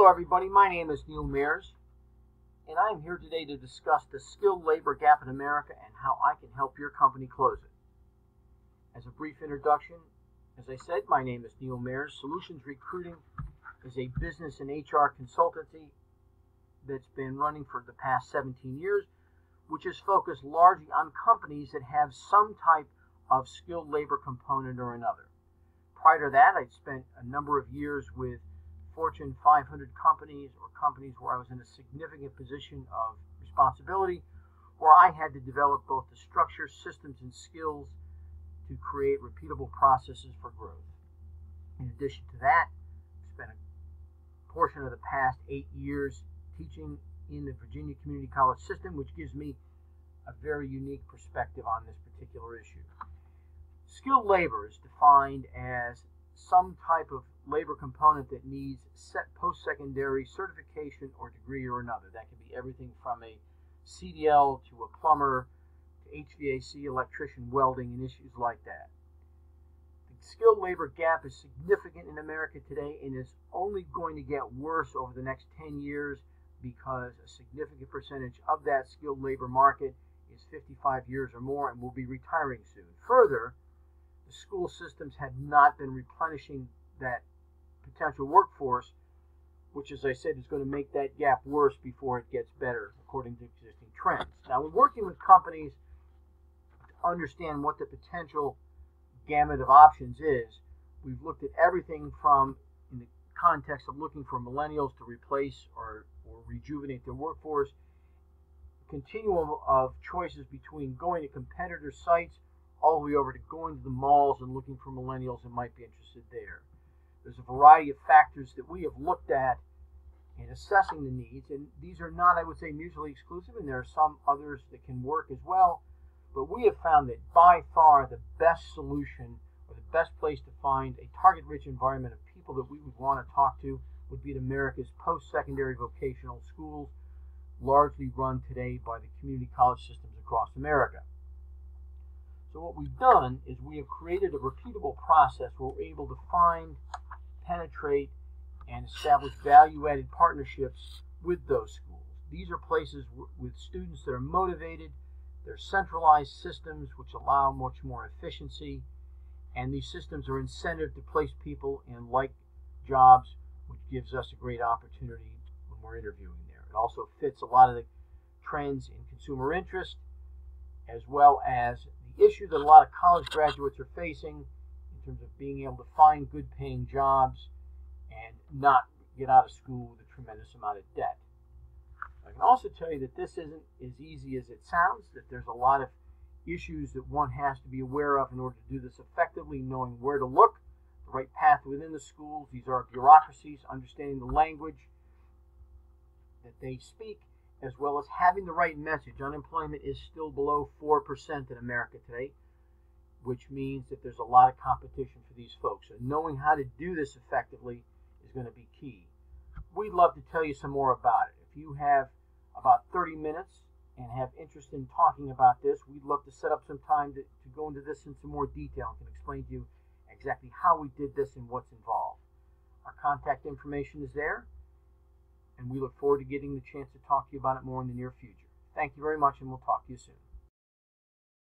Hello everybody, my name is Neil Mears, and I am here today to discuss the skilled labor gap in America and how I can help your company close it. As a brief introduction, as I said, my name is Neil Mears. Solutions Recruiting is a business and HR consultancy that's been running for the past 17 years, which is focused largely on companies that have some type of skilled labor component or another. Prior to that, I'd spent a number of years with Fortune 500 companies or companies where I was in a significant position of responsibility, where I had to develop both the structure, systems, and skills to create repeatable processes for growth. In addition to that, I spent a portion of the past 8 years teaching in the Virginia Community College system, which gives me a very unique perspective on this particular issue. Skilled labor is defined as some type of labor component that needs post-secondary certification or degree or another. That can be everything from a CDL to a plumber to HVAC, electrician, welding, and issues like that. The skilled labor gap is significant in America today and is only going to get worse over the next 10 years because a significant percentage of that skilled labor market is 55 years or more and will be retiring soon. Further, the school systems have not been replenishing that potential workforce, which, as I said, is going to make that gap worse before it gets better, according to existing trends. Now, we're working with companies to understand what the potential gamut of options is. We've looked at everything from, in the context of looking for millennials to replace or rejuvenate their workforce, a continuum of choices between going to competitor sites all the way over to going to the malls and looking for millennials that might be interested there. There's a variety of factors that we have looked at in assessing the needs, and these are not, I would say, mutually exclusive, and there are some others that can work as well. But we have found that by far the best solution or the best place to find a target-rich environment of people that we would want to talk to would be at America's post-secondary vocational schools, largely run today by the community college systems across America. So what we've done is we have created a repeatable process where we're able to find, penetrate, and establish value-added partnerships with those schools. These are places with students that are motivated. They're centralized systems which allow much more efficiency, and these systems are incentive to place people in like jobs, which gives us a great opportunity when we're interviewing there. It also fits a lot of the trends in consumer interest, as well as the issue that a lot of college graduates are facing in terms of being able to find good paying jobs and not get out of school with a tremendous amount of debt. I can also tell you that this isn't as easy as it sounds, that there's a lot of issues that one has to be aware of in order to do this effectively, knowing where to look, the right path within the schools. These are bureaucracies, understanding the language that they speak, as well as having the right message. Unemployment is still below 4% in America today, which means that there's a lot of competition for these folks. So knowing how to do this effectively is going to be key. We'd love to tell you some more about it. If you have about 30 minutes and have interest in talking about this, we'd love to set up some time to go into this in some more detail and can explain to you exactly how we did this and what's involved. Our contact information is there, and we look forward to getting the chance to talk to you about it more in the near future. Thank you very much, and we'll talk to you soon.